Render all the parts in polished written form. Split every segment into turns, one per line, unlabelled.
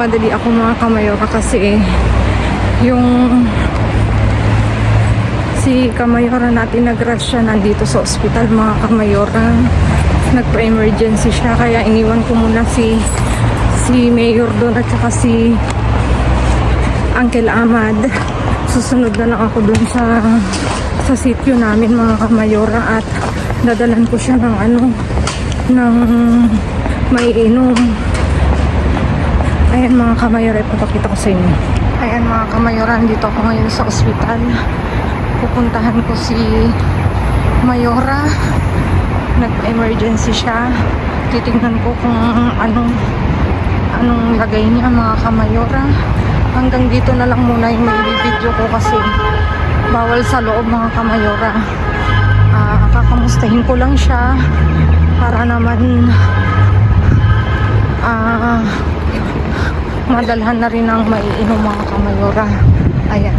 nagmamadali ako mga kamayora kasi yung si kamayora natin nag-rush siya nandito sa ospital mga kamayora. Nagpa-emergency siya kaya iniwan ko muna si Mayor doon at saka si Uncle Ahmad. Susunod na lang ako doon sa sitio namin mga kamayora at dadalan ko siya ng ng maiinom. Ayan mga kamayora, ipapakita ko sa inyo. Ayan mga kamayora, dito ako ngayon sa ospital. Pupuntahan ko si Mayora. Nag-emergency siya. Titingnan ko kung anong lagay niya mga kamayora. Hanggang dito na lang muna yung video ko kasi bawal sa loob mga kamayora. Kakamustahin ko lang siya para naman madalhan na rin ang maiinom mga kamayora. Ayan.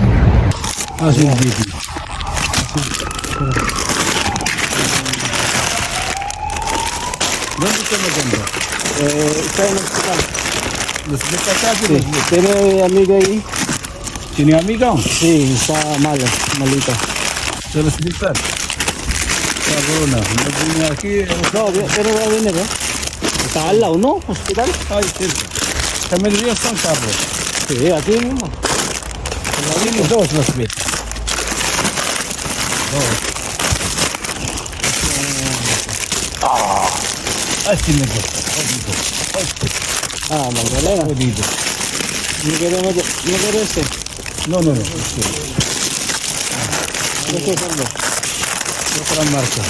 Sige, baby. ¿Dónde está la gamba?
Está en el hospital.
¿Los de acá?
Sí. ¿Tiene amiga ahí?
¿Tiene amiga?
Sí, está malita.
¿Del hospital? Cabrona, no viene aquí.
No, pero va a venir, ¿eh? Está al lado, ¿no? Hospital.
Ay, cerca. También ya están carros.
Sí, aquí mismo.
Tiene dos los ves. Dos. Tiene dos.
Magdalena.
Jodido.
¿No quiere este?
No.
¿Qué es eso?
Otra marca.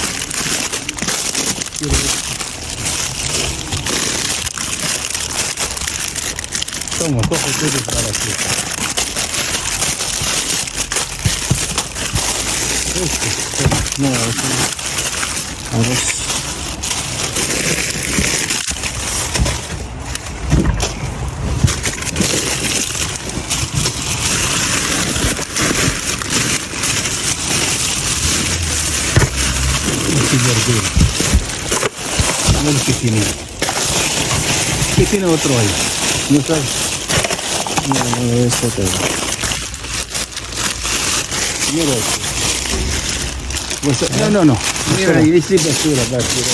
Toma, coge todo para la fiesta.
No, este. A ver.
No lo que tiene. ¿Qué tiene otro ahí?
No está. No, esto te.
Mira esto. Pues, no. Mira, ahí sí basura, basura.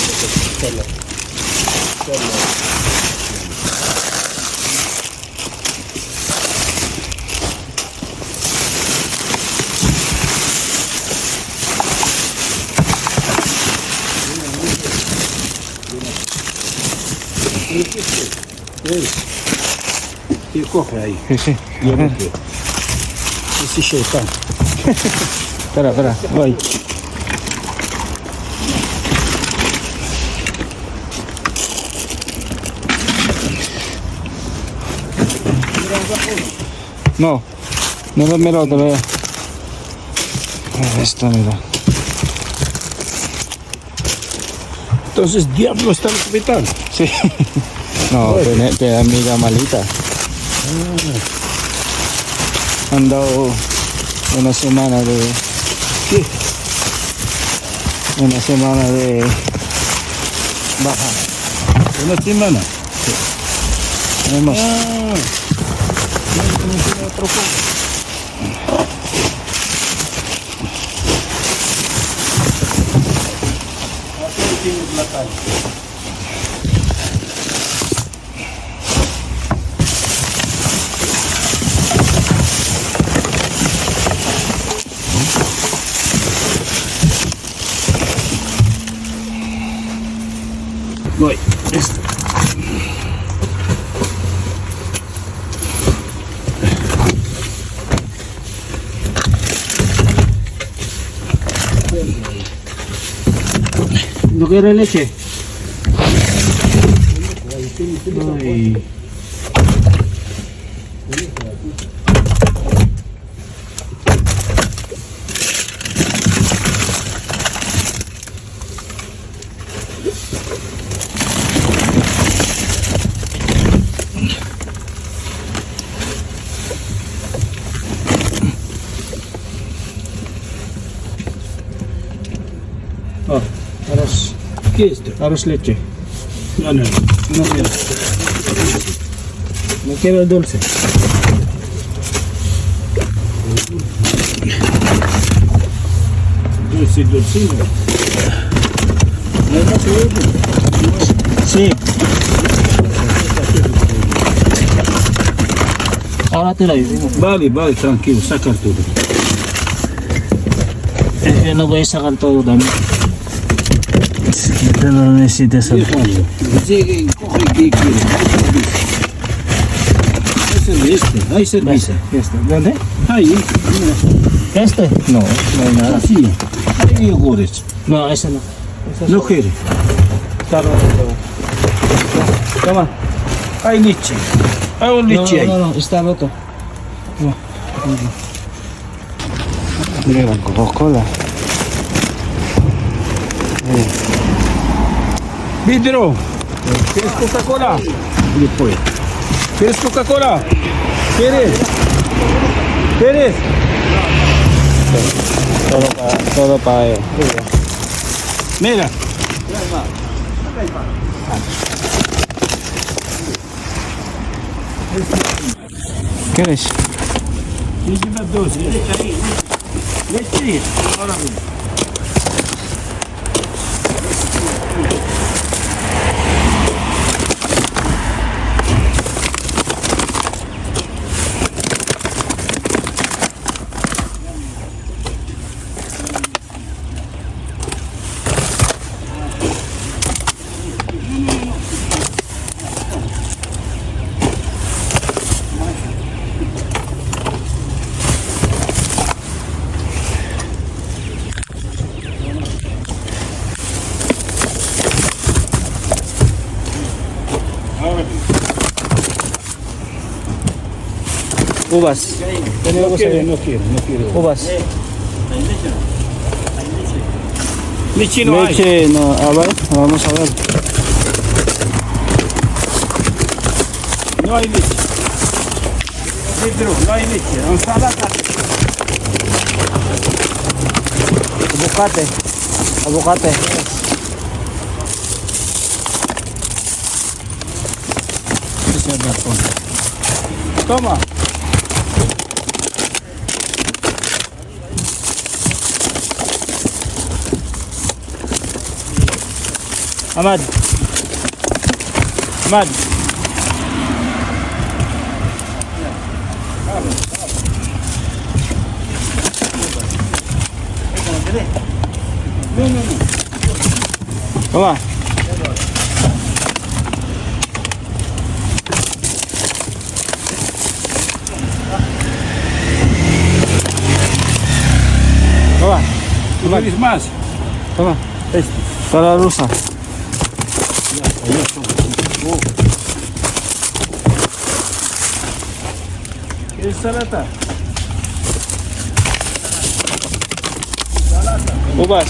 Y coge ahí.
Sí.
Yo no quiero. Ese shaitán.
Espera, voy. No lo miro todavía. Esto, mira.
Entonces, diablo está en el hospital.
Sí. No, tiene amiga malita. Han dado una semana de...
¿Qué?
Una semana de baja.
Una semana.
No hay más.
No tiene otro poco. Aquí tienes la calle. Voy. Esto.
¿No quiere leche?
Ay.
No quiero dulce. Dulce, dulcino. Sí.
Ahora te la digo.
Vale, vale, tranquilo, saca todo.
Yo no voy a sacar todo también. Este no necesita sacar.
Déjalo. Llegue, coge que quiere. Hay cerveza.
Este, ¿dónde?
Ahí, mira.
¿Este? No, no hay nada.
Así. Hay yogures.
No, ese no.
No quiere.
Está roto. Toma.
Hay leche. Hay un
No,
leche ahí.
no, no, está roto.
Mira la Coca-Cola. Vidro. ¿Quieres Coca-Cola? Después. ¿Quieres Coca-Cola? ¿Quieres? ¿Quieres?
Todo para él.
Mira.
¿Quieres?
Déjame dos. Leche ahí. Leche. Ahora mismo.
Uvas.
No quiere, no quiere, no quiere.
Uvas.
Leche no hay.
Leche, no. A ver, vamos a ver.
No hay leche. Vidro, no hay leche. Ensalada.
Aguacate. Aguacate.
Toma.
Ahmad. Ahmad. Toma. Toma.
¿Tú quieres más?
Toma. Para la rusa.
¿Quieres salata?
Uvas.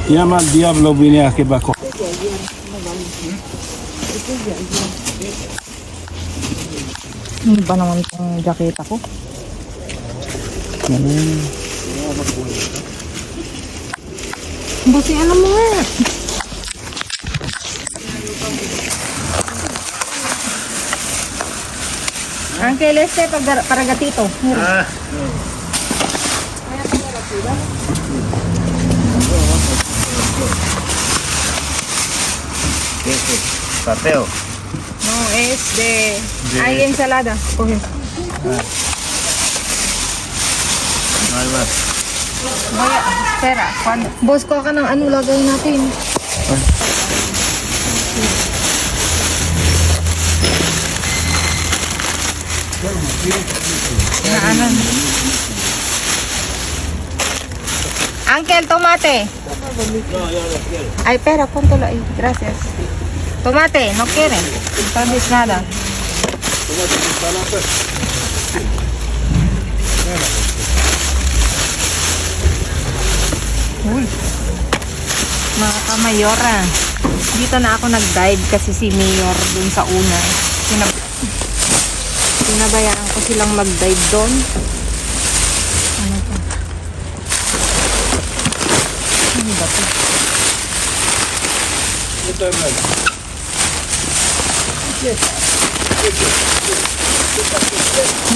Llama al diablo, vine a que va a coger.
Ano ba naman itong jacket ko? Buti ano mo nga. Uncle este para gatito. Mira.
Pateo.
No, es de... Hay ensalada. Coge.
No hay más.
Boya, pera. Kuan. Boss, kuha ka ng ano lagay natin. Naanan. Uncle, tomate. Ay, pera, punto ay. Gracias. Tomate, no quiere. Entonces nada. Uy. Mga kamayora. Dito na ako nag-dive kasi si Mayor dun sa una. Pinabayaan ko silang mag-dive doon. Ano to? Ano ba to?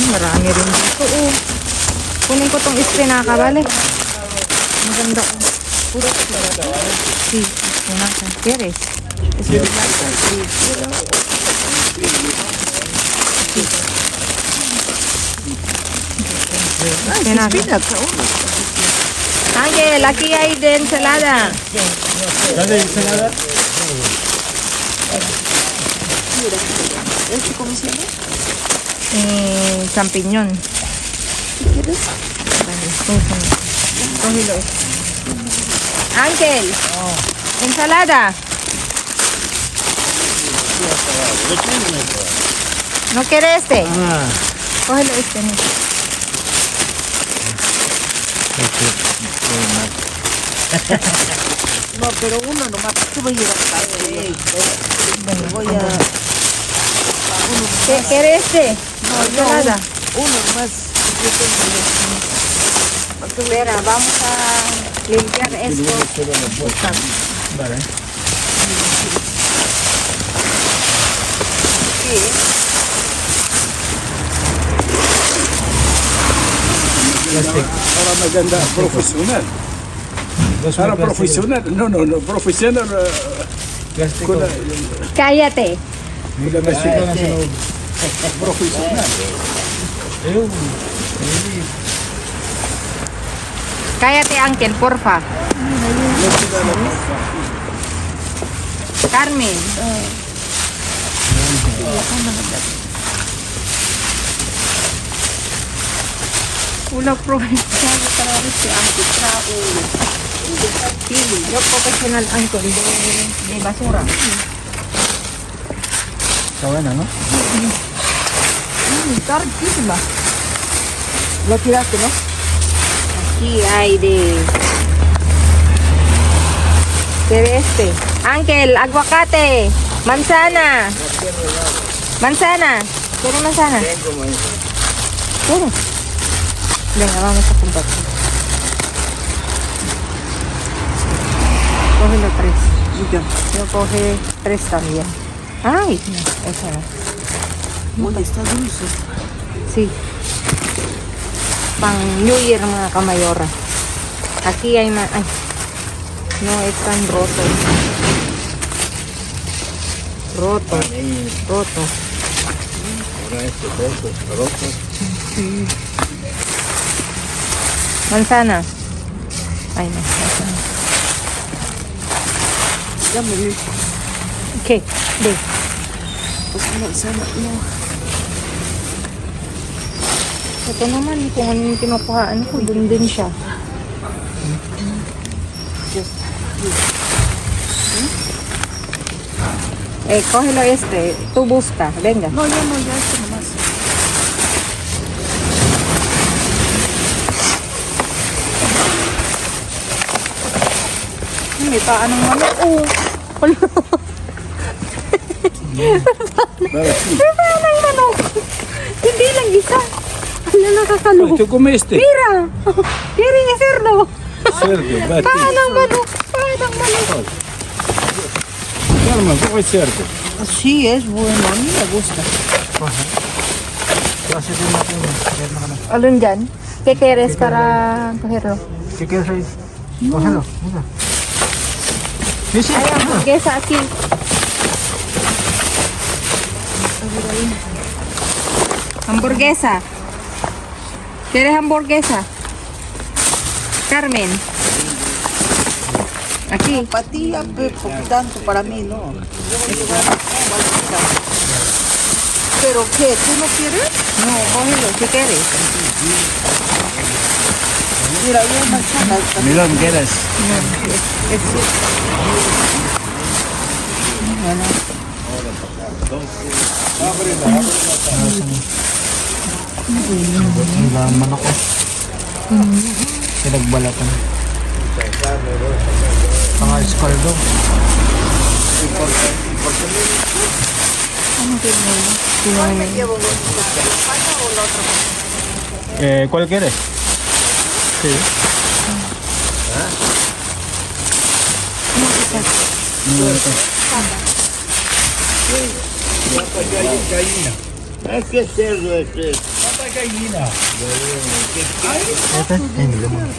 Marami rin dito. Oh. Kunin ko tong espinaka, bale. Maganda ko. Puro si espinaka. Keres. Espinaka. Espinaka. Ángel, aquí hay de ensalada.
¿Dale ensalada?
¿Cómo se llama?
Champiñón.
¿Quieres?
Cógelo. Ángel, ensalada. ¿No quiere este?
Ah,
Cógelo este. ¿No?
No, pero uno nomás. ¿Qué voy a llevar? Voy a...
¿Qué quiere este?
No,
Ensalada.
uno nomás.
Espera, vamos a limpiar esto.
vale.
Para maganda, profesional. Para profesional. No, profesional.
Plástico.
Cállate.
Mula na siya na sa loob.
Profesional.
Ayun.
Cállate, Ángel, porfa. Carmen. Ulo profesional para si Ángel Trao. Yo profesional Ángel de basura.
Sawa na, no?
Tarquísima.
¿Lo tiraste, no?
Aquí hay de este. Ángel, aguacate, manzana. Manzana. ¿Quiere manzana? ¿Quiere? Venga, vamos a compartir. Cógelo 3. Yo coge 3 también. Ay, no, esa no.
Uy, está dulce.
Sí. Pang New Year mga kamayora. Aquí hay na... Ay. No, están rotos. Roto. Manzana. Ay, no. Manzana.
Ya me vi.
¿Qué? De.
Pues manzana, no.
Ito naman, kung ano yung kinukuhaan ko, dun din siya. Cógelo este. Tú busca. Venga.
No, ya no, ya esto nomás.
May paanong manok. Oh. May paanong manok. Hindi lang isa. Ano nakakalo.
Ito comeste.
Mira. Mira yung cerdo.
Cerdo, bati.
Paanong manok. Paanong manok.
Normal, ¿cómo es cerdo?
Sí, es bueno. A mí me gusta.
Klase din natin.
Alun dyan? ¿Qué quieres para cogerlo?
¿Qué quieres ahí? Cógelo, mira. Sí, sí.
Hay hamburguesa aquí. Hamburguesa. ¿Quieres hamburguesa? Carmen. Aquí.
Empatía, tanto para mí, ¿no? ¿Pero qué? ¿Tú no quieres?
No, cógelo si quieres.
Mira, hay manzanas.
Melon, ¿quieres?
Ang manok ko. Pinagbalatan. Mga escardo.
¿Cuál quieres? Sí.
¿Qué cerdo es este?
Ito, hindi naman.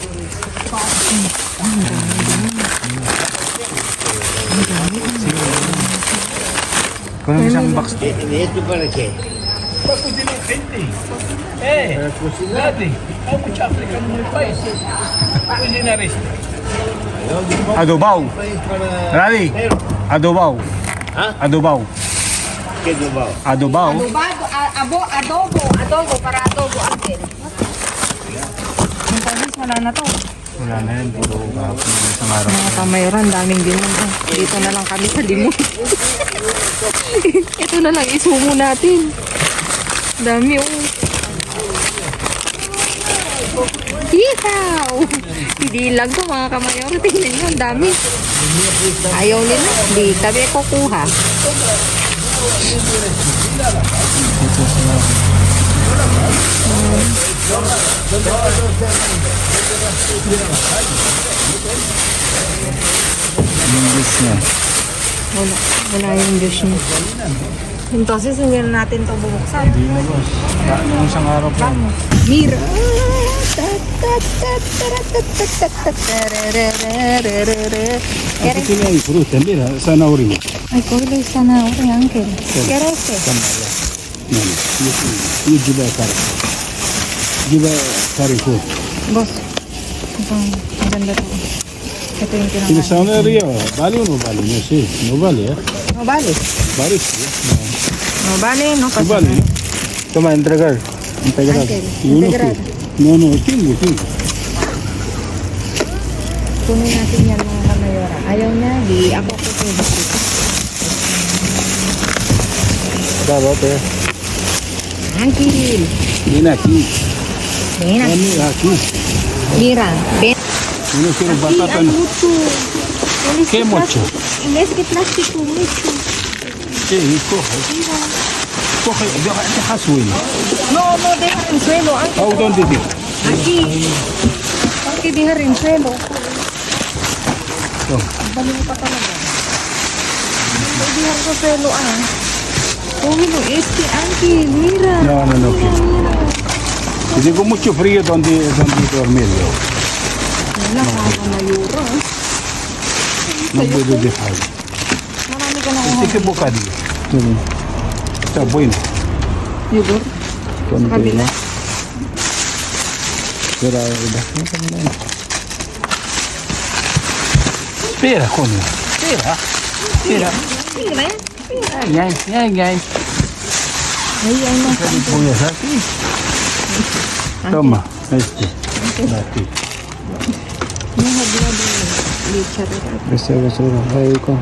Kung ang isang box.
¿Y esto para qué?
Adobao. Ready? Adobao.
¿Ah?
Adobao.
¿Qué dobao?
Adobao.
Adobo para adobo, Uncle. Entonces, wala na to.
Wala na yan. Puro kahapon ng isang araw.
Mga kamayoran, daming limon. Dito na lang kami sa limon. Ito na lang isumo natin. Dami oh. Hihaw! Hindi lang to mga kamayoran. Tingnan nyo, ang dami. Ayaw nila. Hindi kami kukuha.
English niya.
Wala yung dish niya. Entonces, hindi na natin ito bubuksan.
Hindi na boss. Yung isang araw pa.
Mira.
Aquí tiene ahí fruta, mira, zanahoria.
Ay, coge sana ahora, Ángel. ¿Quieres este?
No, no. Yo llevo a cara. Llevo a cara y fruta.
Boss. Ito, maganda to. Ito yung
¿Tiene
kinakain.
zanahoria? ¿Vale o no vale? No sé. No vale, ¿eh?
No vale.
Vale, sí.
No vale, no
No
pasa
vale.
nada.
Toma, entregar. Integral.
Ángel,
Y uno
integral.
tú. No, no, tengo.
Kunin natin yan mga kamayora. Ayaw niya, di ako kukunin.
Dale, te.
Ángel.
Viene aquí.
Mira,
Mira aquí.
mira. Ven.
Yo no quiero
Aquí
batata.
hay
No.
mucho.
¿Qué mucho?
En este plástico, mucho.
Sí, coge. Coge, deja suelo.
No, no dejar en suelo, Ángel.
¿A dónde te?
Aquí. Hay que dejar en suelo.
Toma.
Balik pa talaga. Hindi dejar sa suelo, ah. Cógelo, este, Ángel, mira.
No, no, no
Mira,
quiero.
mira.
Si tengo mucho frío, ¿dónde dormir yo?
Wala ka kamayura.
No puedo dejar.
Marami ka na
Este que bocadillo. Está bueno.
yogurt.
Con
Sa kabila.
Espera, coño. Espera. Espera.
Mira,
Ay.
ay, ay, no.
Voy a hacer aquí. Toma, este. Aquí.
No, habla de leche de gato.
Este basura. Ahí con.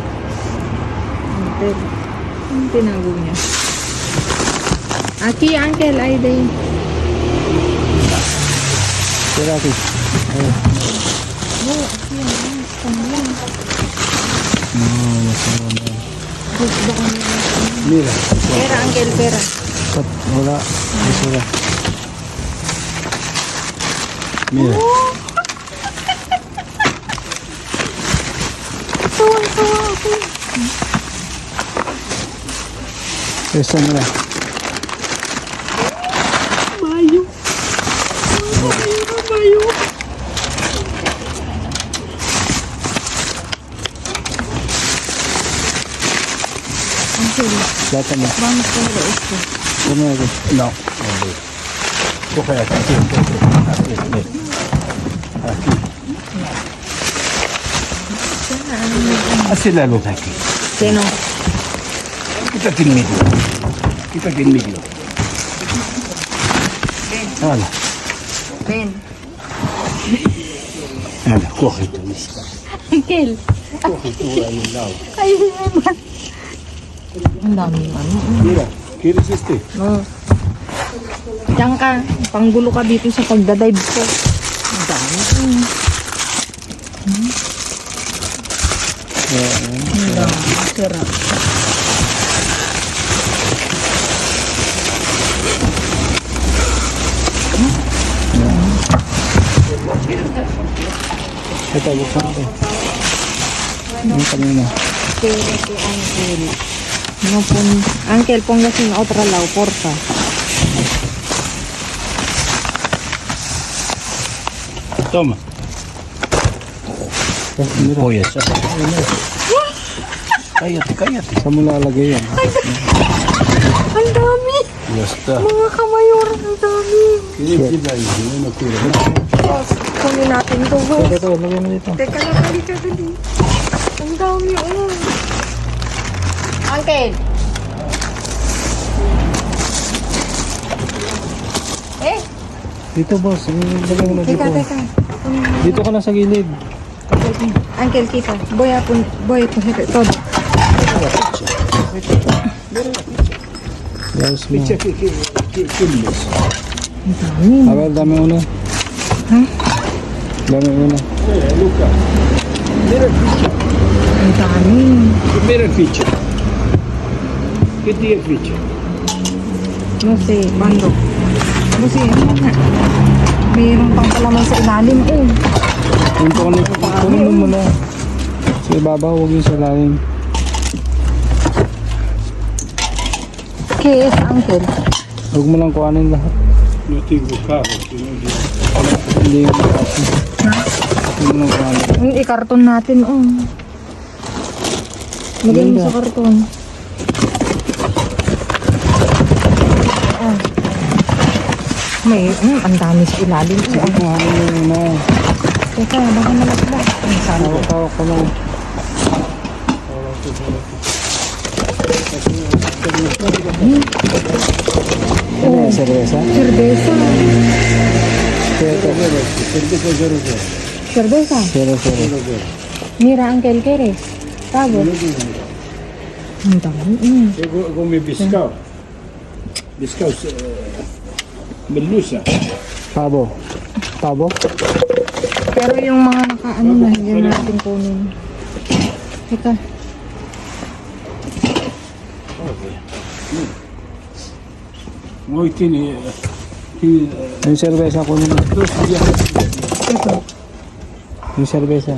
Pero, ang tinago niya. Aquí, Ángel, ay de.
Espera aquí.
No, aquí, también.
Mira.
Pera, Ángel, pera.
Hola. Basura. Mira. Esta mira.
Mayo. Mayo. Ángel,
Plátano.
vamos a ver esto.
No. Coge aquí. Aquí. Aquí. Hace la luz aquí.
Sino?
Quítate en medio. Quítate en medio. Hala,
Ben.
hala, coge tu lista.
Uncle.
Coge tú ahí al lado.
Ay, naman. Ang dami ano.
Mira, ¿quieres este?
No. Diyan ka. Panggulo ka dito sa pagdadive ko. Ang dami. Ang dami. Sarap.
Ito, buksan ko. Yung kanina.
Pero si Uncle. No, Uncle, póngase en otra lado, porfa.
Toma. Mira. Oye, esa. Cállate, cállate. Saan mo lalagay yan?
Ang dami.
Ya está.
Mga kamayor, ang dami.
No quiero.
Boss, kunin natin to, boss.
Ito, lagay mo dito.
Teka lang, halika dali. Ang dami, oh. Uncle. Eh,
Dito, boss. Lagay mo na dito.
teka.
Dito ka na sa gilid.
Uncle, kita. Voy a coger todo.
Yes, mo.
kilos.
Ang dami.
A ver, dame una.
Ha?
Dame una.
Luca, mira el ficha.
Ang dami.
Mira el ficha. ¿Qué tiene el ficha?
No sé, bando. No sé, ano nga. Mayroon pang palaman sa ilalim, eh.
Kunin mo muna. Sa ibabaw, huwag yung sa lalim.
¿Qué es, Uncle?
Huwag mo lang kuhanin lahat.
No tengo carro, sino yo.
Hindi yung kasi. Huwag mo lang kuhanin.
Yung i-karton natin, oh. Lagay mo sa karton. Ah. May, ang dami sa ilalim.
Sige, kuhanin mo muna.
Teka, baka malaglag. Ang sana.
Hawak ko lang. Ano, cerveza?
Cerveza. Cerveza.
Cero.
Mira, Uncle, ¿qué eres? Pavo. Ang dami.
Come pescado. Pescado, merluza.
Pabo.
Pero yung mga nakaano na, hindi natin kunin. Teka.
Hoy tiene
Yung cerveza ko naman.
2 días.
Ito.
Yung cerveza.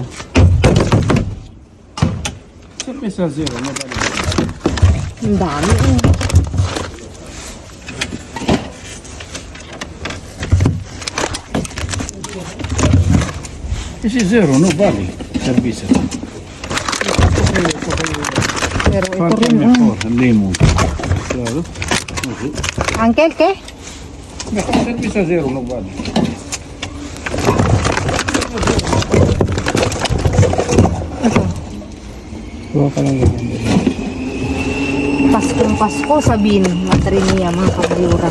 Cerveza cero, no vale.
Ang dami.
Ese cero, no vale. Cerveza.
Pero ito
¿Cuál es
rin.
mejor? Lemon. Claro.
Uncle, ¿qué?
Cerveza cero no vale.
Ito.
Huwag ka lang ganyan.
Paskong Pasko, sabihin. Matriniya, mga kabyura.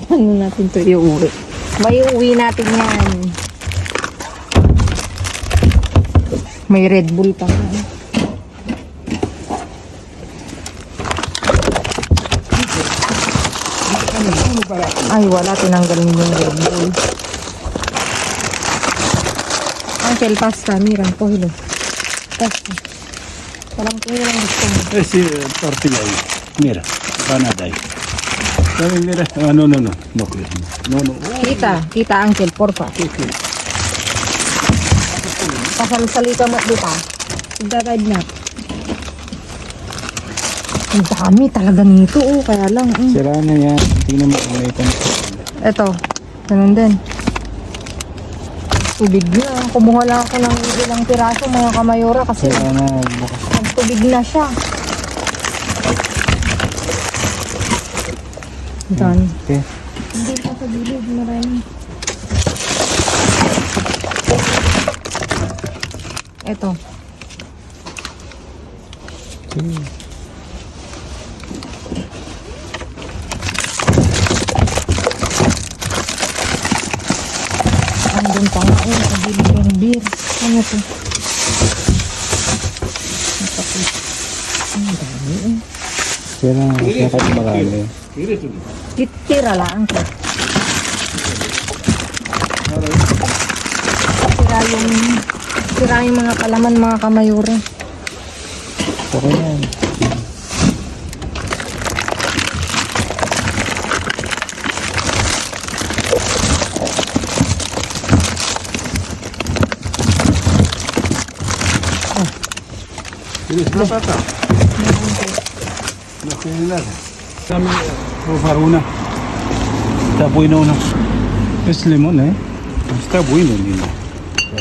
Ano natin ito iuwi? May uwi natin yan. May Red Bull pa nga. Ay, wala. Tinanggal niyo yung Red Bull. Uncle, pasta. Miran, kohilo. Pasta. Parang kuya lang gusto mo.
Ese tortilla ahí. Mira, panada ahí. Dame, mira. Ah, no. No quiero. No.
Kita, Uncle, porfa. Pasal-salita mo dito. Magdadrive na. Ang dami talaga nito, oh. Kaya lang,
Sira na yan. Tingnan mo kung may ikan.
Eto, ganun din. Tubig na. Kumuha lang ako ng ilang piraso, mga kamayora, kasi
Sira na. Bukas.
nagtubig na siya. Done.
Okay.
Hindi pa sa bilog, marami. Ito. Andun pa nga eh, nakabili ng beer. Ano to? Nakapit. Ang dami eh.
Kaya marami.
Tira lang ko. Tira yung mga kalaman, mga kamayuri.
Okay yan.
¿Tienes una pata? No tiene nada. Dame probar una. Está bueno, ¿no? Es limón, ¿eh? Está bueno, niño.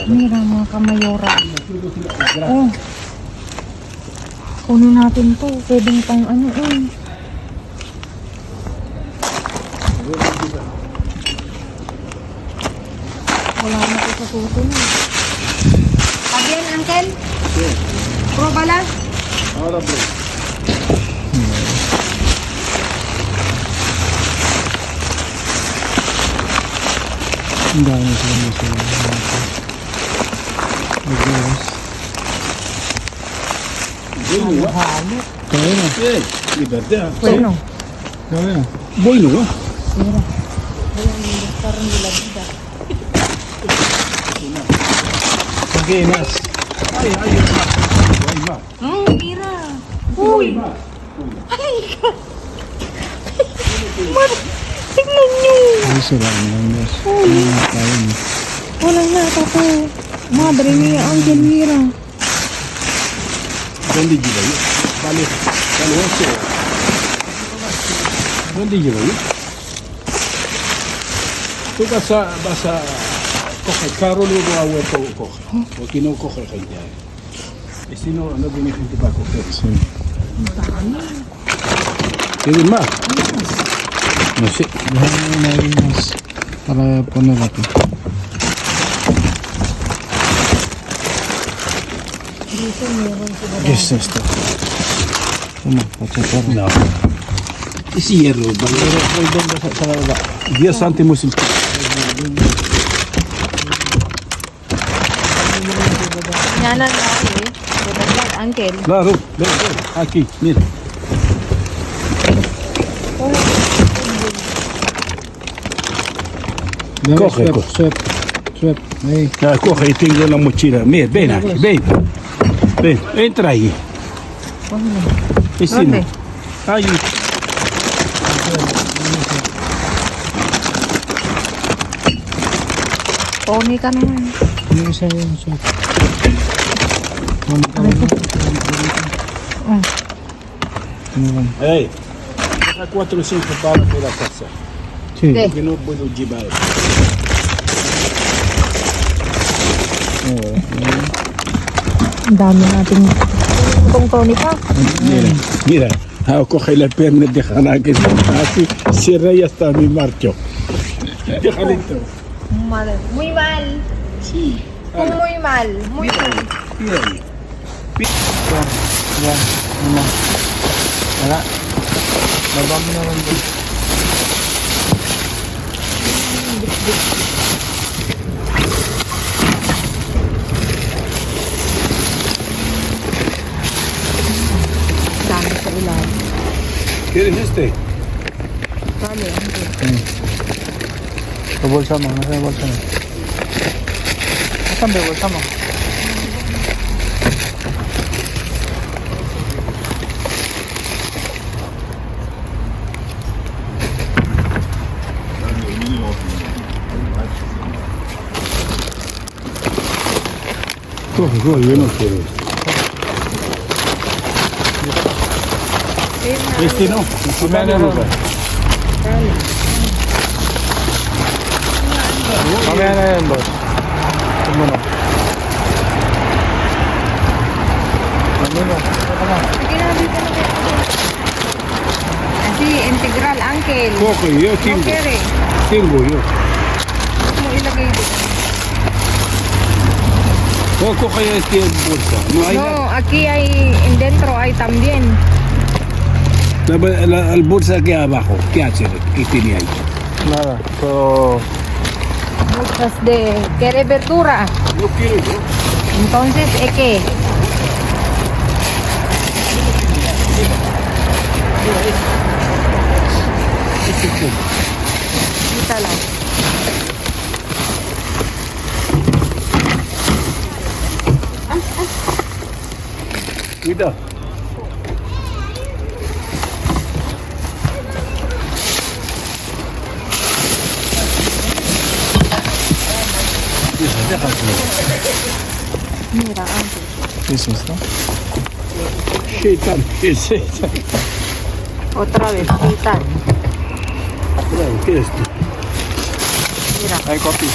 Mira mga kamayora. Oh. Kunin natin to. Pwedeng pang ano eh. Wala na ko sa susunod. Pagyan, Uncle? Pro bala?
Ahora, bro.
Ang dami sila sila.
Halo.
Kaya na.
Libertad.
Bueno.
Kaya na.
Bueno, ¿no?
Mira. Parang nilagda.
¿Qué más? Hay más. Hay más.
Mira. Uy. Ay. Tignan nyo.
Ay, sila ang langas. Kaya na.
Walang nata to. Madre mia, Uncle, mira.
¿Dónde lleva yo? Vale, vale, 11. ¿Dónde lleva yo? Tú vas a coger carro, luego a huerto coge. Porque no coge gente. Y si no, no viene gente para coger.
Sí.
¿Tienes más? No sé.
Déjame una vez más para poner aquí. ¿Qué es esto? Toma, pachacarro.
No. Es hierro, ¿vale? 10 céntimos el kilo.
Yan ang laki. Uncle.
Claro, ven, ven, aquí, mira.
Dame
Coge,
swap,
coge.
swap. Ahí.
Coge y tengo la mochila. Mira, ven aquí, ven. Ven, entra ahí. Vecino.
¿Dónde?
Ahí.
Pony ka naman.
Yung isa yung swap. Ano lang?
Hey, deja 4 o 5 para de la casa.
Sí.
¿Qué?
Que no puedo llevar.
Ang dami nating itong Tony pa.
Mira, mira. Coge la pierna, déjala que está así. Cierra y hasta mi marcho. Déjale esto.
Mal. Muy mal.
Sí.
Muy mal. Muy mal.
Mira ahí.
Yan. Ano? Wala. Baba mo na lang doon.
Dami sa ilalim.
¿Quieres este?
Dali, Uncle.
Sa bulsa mo. Nasa yung bulsa mo. Nasaan ba yung bulsa mo?
Coge, coge, yo no quiero. Este no, en primer lugar.
Mamaya na yan, boss. Ito mo na. Ano na? Ito na.
Sige na, dito na. Kasi integral, Uncle.
Coge, yo
No
tengo.
quiere.
Tengo yo.
Mo ilagay dito.
O coge este bolsa. No hay
No, aquí hay, en dentro hay también.
el bolsa aquí abajo. ¿Qué hace? ¿Qué tiene ahí?
Nada. So,
Muchas de, ¿quieres verdura?
No quiero yo.
Entonces, ¿es qué? Quítala.
Cuidado. Deja
Mira, antes.
this is, no?
Şeytan. Şeytan.
Otra vez, quitar.
Bravo, ¿qué es esto?
Mira.
Ay, copy.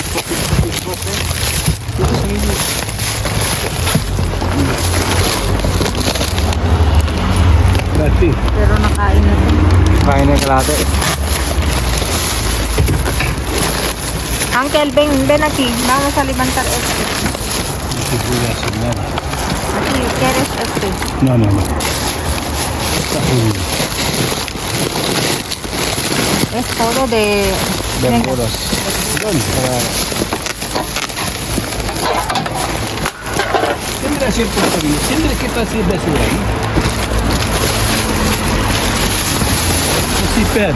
Dati.
Pero nakain na ito.
Kain na yung kalate.
Uncle, ven aquí. Vamos a levantar este.
No se puede hacer nada.
Aquí, ¿quieres este?
No, no, no. Está jodido.
Es todo de...
Verduras.
Tendrá cierto cariño. Tendré que estar haciendo eso ahí. Así, pera.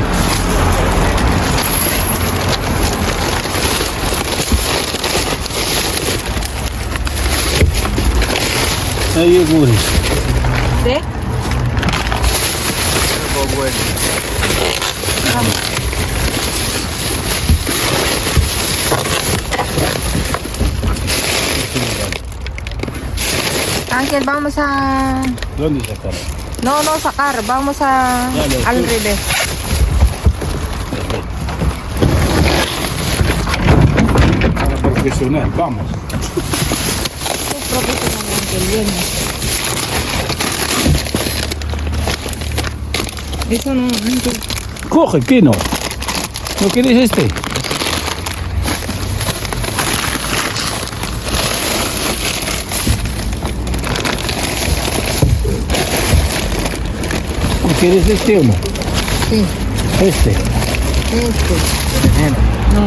Ahí es bueno.
¿De? Ángel, vamos a...
¿Dónde sacaron?
No, no sacar, vamos a...
Dale,
al
tú.
revés.
Para profesional, vamos.
Es profesionalmente bien. Eso no, Ángel.
Coge, ¿qué no? ¿No quieres este? ¿No quieres este o no?
Sí,
Este.
este. No.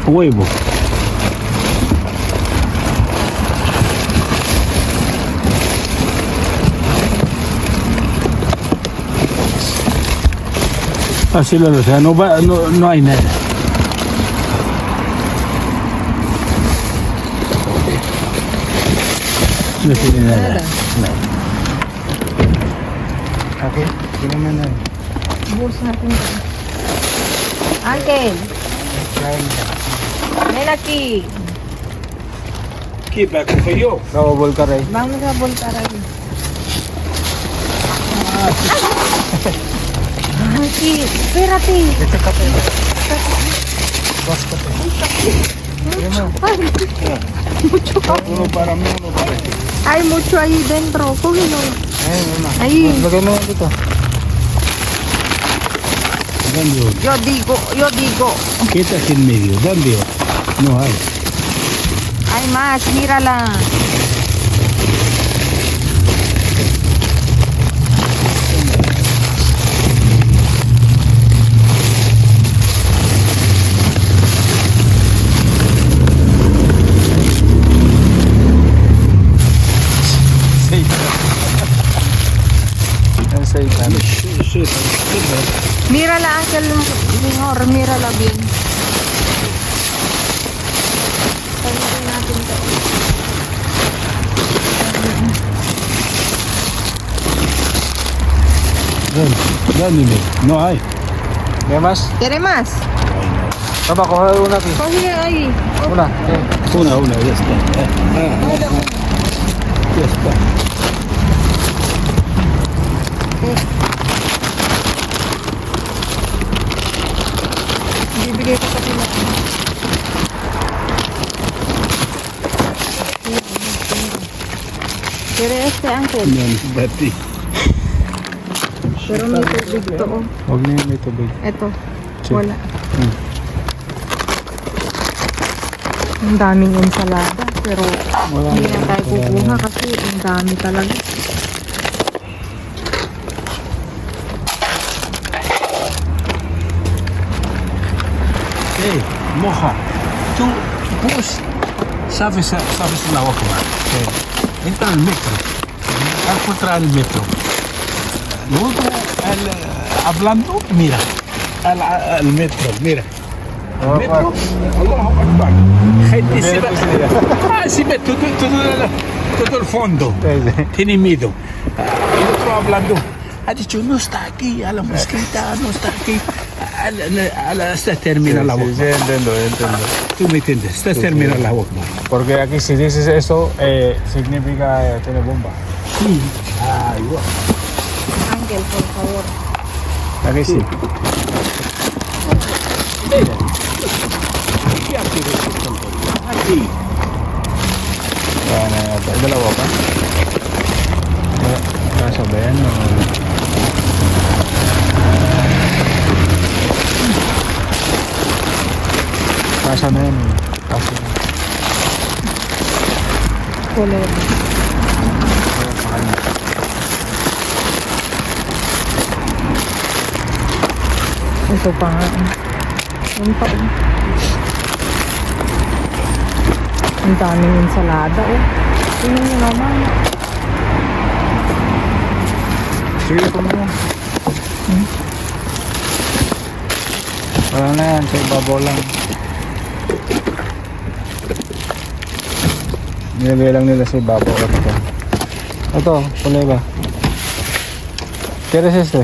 Huevo. Así lo o sea, no, no hay nada. No tiene nada.
Okay. Sino man na.
Bus natin ito. Ángel, ven aquí.
¿Qué va a coger yo?
Nakabol ka rin.
Vamos a voltar aquí. Aquí, espérate.
Ito ka pa. Bas ka pa.
Uno para mí, uno para ti.
Hay mucho ahí dentro. Cógelo.
Ay, mama.
Ahí.
Lagay mo yan dito.
¿Dónde otro?
Yo digo.
¿Qué está aquí en medio? ¿Dónde otro? No hay.
Hay más, mírala.
Ang seitan.
Mírala, Ángel. Mejor, mírala bien. Pagin natin ito.
¿Dónde? No hay.
May mas?
¿Quiere más?
Tama, kuha una ki.
Coge ahí.
Una. Okay.
Una, ya está. Ya está.
Bibigay ko sa pila. Pero este, uncle.
Non sbatti.
Pero may tubig to, oh.
Huwag na yung may tubig.
Ito.
Sige.
Wala. Ang daming ensalada. Pero hindi na tayo kukuha kasi ang dami talaga.
Hey, mocha. Tu pus sabes la ocma. Entra al metro. Al contra el metro. Luego hablando, mira. Al metro, mira.
Oh,
Metro. Allahu Akbar. Gente si ve todo el fondo. Tiene miedo. El otro hablando. Ha dicho, no está aquí, a la mosquita, no está aquí. Esta termina la boca.
Sí, entiendo.
Tú me entiendes, esta termina la boca.
Porque aquí si dices eso, significa tiene bomba.
Sí. Ah, igual.
Ángel, por favor.
Aquí sí.
Mira. ¿Qué hace esto? Aquí.
Dalawa pa? Nasabayan no? Kasa na yan. Kasa na.
Kulay. Ito pa nga. Yung pa. Ang daming ensalada, oh. Tingnan nyo naman.
Sige po mo. Wala na yan. Sa ibabaw lang. Nilagay lang nila sa ibabaw. Ito, kulay ba? ¿Quieres este?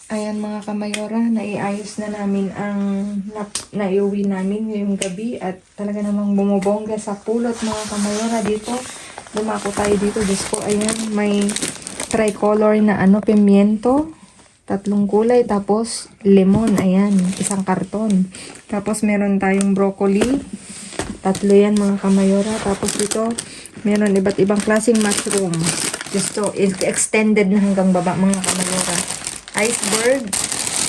Ayan mga kamayora, naiayos na namin ang naiuwi namin ngayong gabi at talaga namang bumubongga sa pulot mga kamayora dito. Lumako tayo dito, Diyos ko, ayan, may tricolor na pimiento, 3 kulay, tapos lemon, ayan, 1 karton. Tapos meron tayong broccoli, 3 yan mga kamayora. Tapos dito, meron iba't ibang klaseng mushroom. Just to, extended na hanggang baba mga kamayora. Iceberg,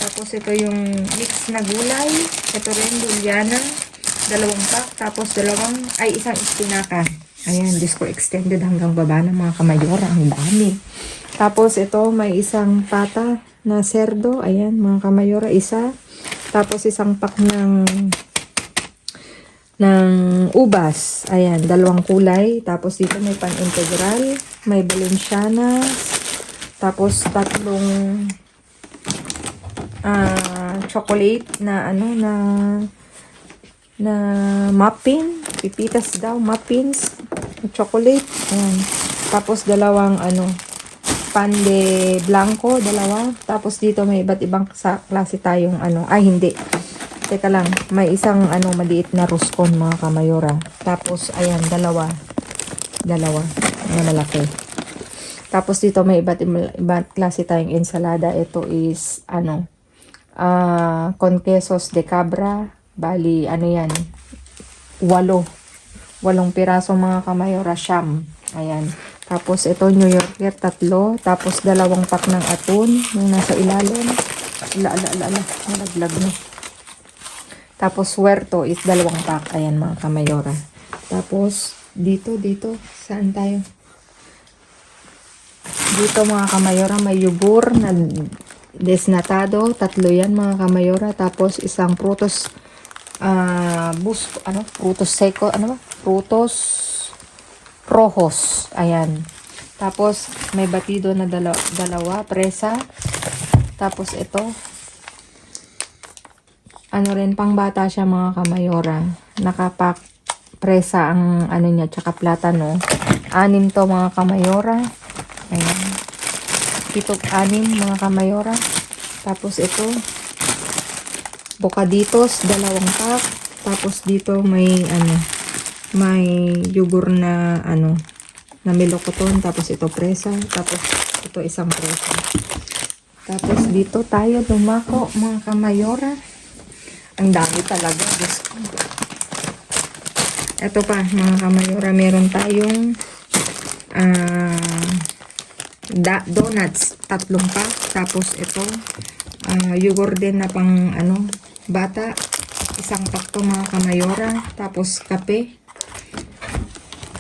tapos ito yung mix na gulay, ito rin Juliana, 2 pack, tapos 1 espinaka. Ayan, Diyos ko, extended hanggang baba ng mga kamayora, ang dami. Tapos ito, may 1 pata na serdo, ayan mga kamayora, 1. Tapos 1 pack ng ubas, ayan, 2 kulay. Tapos dito may pan-integral, may Valencianas, tapos 3 chocolate na na muffin, pipitas daw, muffins, chocolate, ayan. Tapos 2 pan de blanco, dalawa. Tapos dito may iba't ibang klase tayong ano. Ay, hindi. Teka lang. May isang ano, maliit na roscon, mga kamayora. Tapos, ayan, dalawa. Dalawa. Mga malaki. Tapos dito may iba't klase tayong ensalada. Ito is, ano, con quesos de cabra. Bali, ano yan, 8 piraso, mga kamayora, siyam. Ayan. Tapos ito New Yorker, 3. Tapos 2 pack ng atun, yung nasa ilalim. Nalaglag na. Tapos Huerto is 2 pack. Ayan, mga kamayora. Tapos dito, saan tayo? Dito, mga kamayora, may yubur na desnatado. 3 yan, mga kamayora. Tapos isang prutos frutos seco, frutos rojos. Ayan. Tapos may batido na dalawa, presa. Tapos ito, ano rin, pang bata siya, mga kamayora. Nakapak presa ang ano niya, tsaka platano. 6 to, mga kamayora. Ayan. 6, mga kamayora. Tapos ito, bocaditos, 2 pack. Tapos dito may ano, may yugur na ano, na melokoton. Tapos ito presa. Tapos ito isang presa. Tapos dito tayo dumako, mga kamayora. Ang dami talaga. Diyos ko. Ito pa, mga kamayora, meron tayong donuts, 3 pack. Tapos ito, yogurt din na pang ano, bata, 1 pack to, mga kamayora. Tapos kape.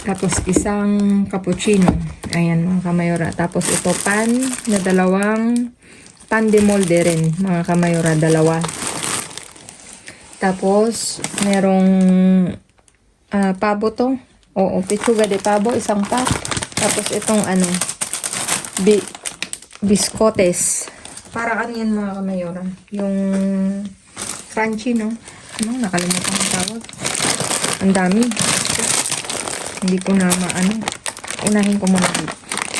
Tapos isang cappuccino. Ayan, mga kamayora. Tapos ito pan na 2 pan de molde rin, mga kamayora, 2. Tapos merong pabo to. Oo, pechuga de pabo, 1 pack. Tapos itong ano, biscotes. Para ano yan, mga kamayora? Yung crunchy, no? Ano? Nakalimutan ang tawag. Ang dami. Hindi ko na maano. Unahin ko muna.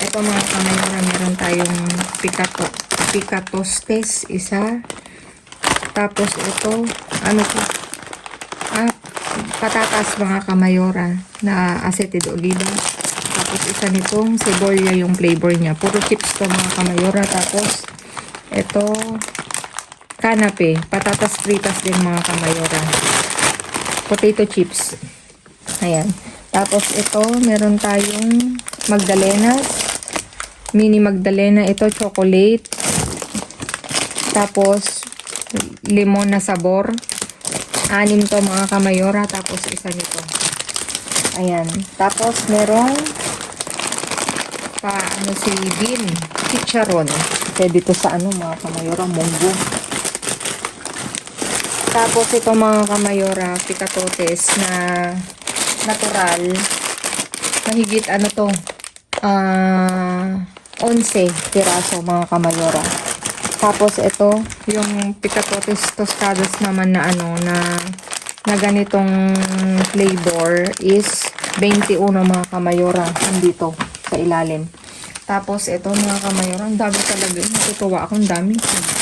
Ito, mga kamayora, meron tayong picatostes, 1. Tapos ito, ano to? Patatas, mga kamayora, na aceite de oliva. Tapos isa nitong cebolla, yung flavor niya. Puro chips to, mga kamayora. Tapos ito, kanape. Patatas fritas din, mga kamayora. Potato chips. Ayan. Tapos ito, meron tayong magdalenas. Mini magdalena. Ito, chocolate. Tapos limon na sabor. 6 to, mga kamayora. Tapos isa nito. Ayan. Tapos merong si bean, chicharon. Pwede to sa ano, mga kamayora, munggo. Tapos ito, mga kamayora, picatotes na natural. Mahigit ano to, 11 piraso, mga kamayora. Tapos ito, yung picatotes tostadas naman na ano, na ganitong flavor is 21, mga kamayora, nandito sa ilalim. Tapos ito, mga kamayora, ang dami talaga. Natutuwa ako, ang dami.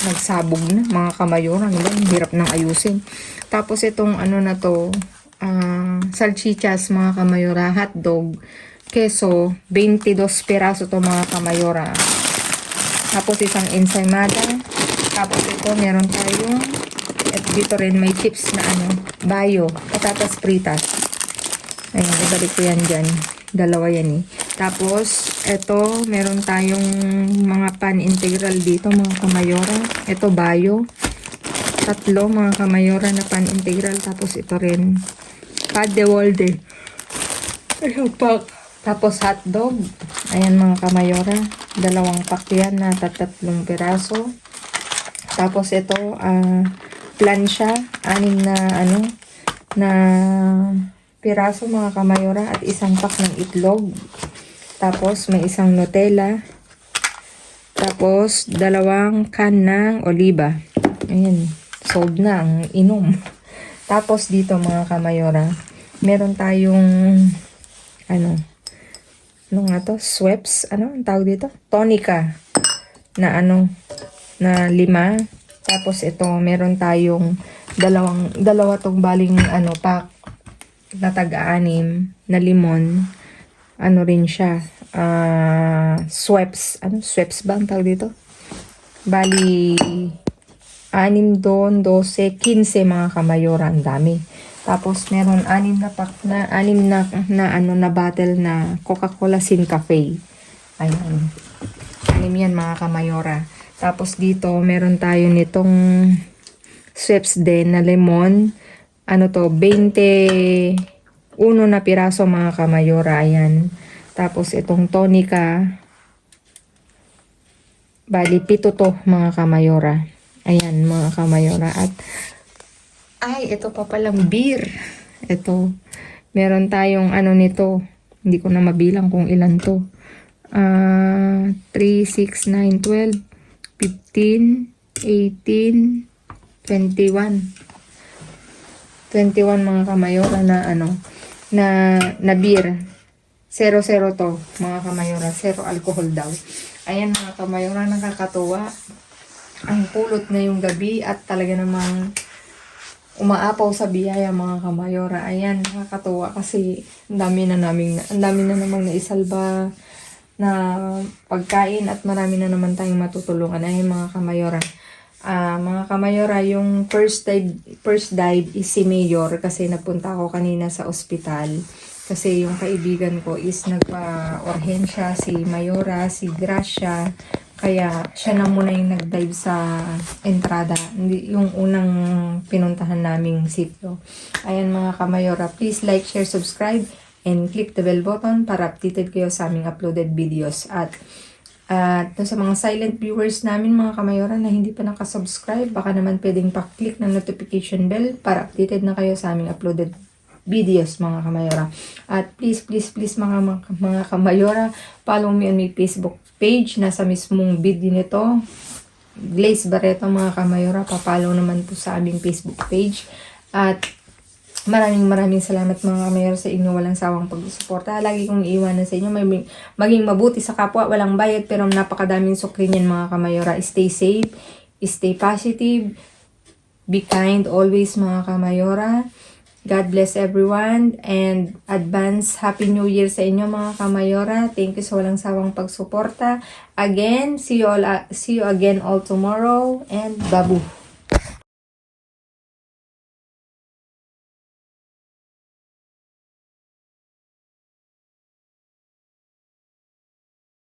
Nagsabog na, mga kamayora. Ano ba? Ang hirap nang ayusin. Tapos itong ano na to, salchichas, mga kamayora, hotdog, keso, 22 piraso to, mga kamayora. Tapos isang ensaymada. Tapos ito, meron tayong, at dito rin may chips na ano, bayo, patatas fritas. Ayan, ibalik ko yan dyan. 2 yan eh. Tapos, ito, meron tayong mga pan integral dito, mga kamayora. Ito, bayo. 3, mga kamayora, na pan integral. Tapos, ito rin, pad de molde. Ayun, pack. Tapos, hotdog. Ayan, mga kamayora. 2 pack yan na 3 piraso. Tapos, ito, plancha. 6 na, ano, na piraso, mga kamayora. At 1 pack ng itlog. Tapos, may isang Nutella. Tapos, 2 can ng oliba. Ayan. Sold na ang inom. Tapos, dito, mga kamayora, meron tayong, ano, ano nga to? Schweppes, ano ang tawag dito? Tonica na na 5. Tapos ito, meron tayong dalawa tong baling pack na tag-6 na limon. Ano rin siya? Schweppes. Schweppes ba ang tawag dito? Bali, 6 doon, 12, 15 mga kamayora. Ang dami. Tapos, meron 6 na pack na, 6 na bottle na Coca-Cola Sin Cafe. Ayan. 6 yan mga kamayora. Tapos, dito, meron tayo nitong Schweppes din na lemon. 21 na piraso mga kamayora. Ayan. Tapos, itong tonica. Bali, 7 to mga kamayora. Ayan, mga kamayora. At, ito pa palang beer. Ito. Meron tayong nito. Hindi ko na mabilang kung ilan to. 3, 6, 9, 12, 15, 18, 21. 21 mga kamayora na beer. 0 to, mga kamayora. 0 alcohol daw. Ayan mga kamayora, nakakatuwa. Ang pulot na yung gabi at talaga namang umaapaw sa biyaya mga kamayora. Ayan, nakakatuwa kasi ang dami na namang naisalba na pagkain at marami na naman tayong matutulungan. Ayan mga kamayora. Mga kamayora, yung first dive is si Mayor kasi nagpunta ako kanina sa ospital. Kasi yung kaibigan ko is nagpa-orhensya, si Mayora, si Gracia. Kaya siya na muna yung nag-dive sa entrada. Yung unang pinuntahan naming sitio. Ayan mga kamayora, please like, share, subscribe, and click the bell button para updated kayo sa aming uploaded videos. At sa mga silent viewers namin mga kamayora na hindi pa nakasubscribe, baka naman pwedeng pa-click ng notification bell para updated na kayo sa aming uploaded videos mga kamayora. At please mga kamayora, follow me on my Facebook page. Nasa mismong video nito, Glaze Barreto mga kamayora. Pa-follow naman po sa aming Facebook page. At maraming salamat mga kamayora sa inyo walang sawang pagsuporta. Lagi kong iiwanan sa inyo maging mabuti sa kapwa, walang bayad pero napakadaming sukli niyan mga kamayora. Stay safe, stay positive, be kind always mga kamayora. God bless everyone and advance Happy New Year sa inyo mga kamayora. Thank you sa walang sawang pagsuporta. Again, see you again all tomorrow and babu.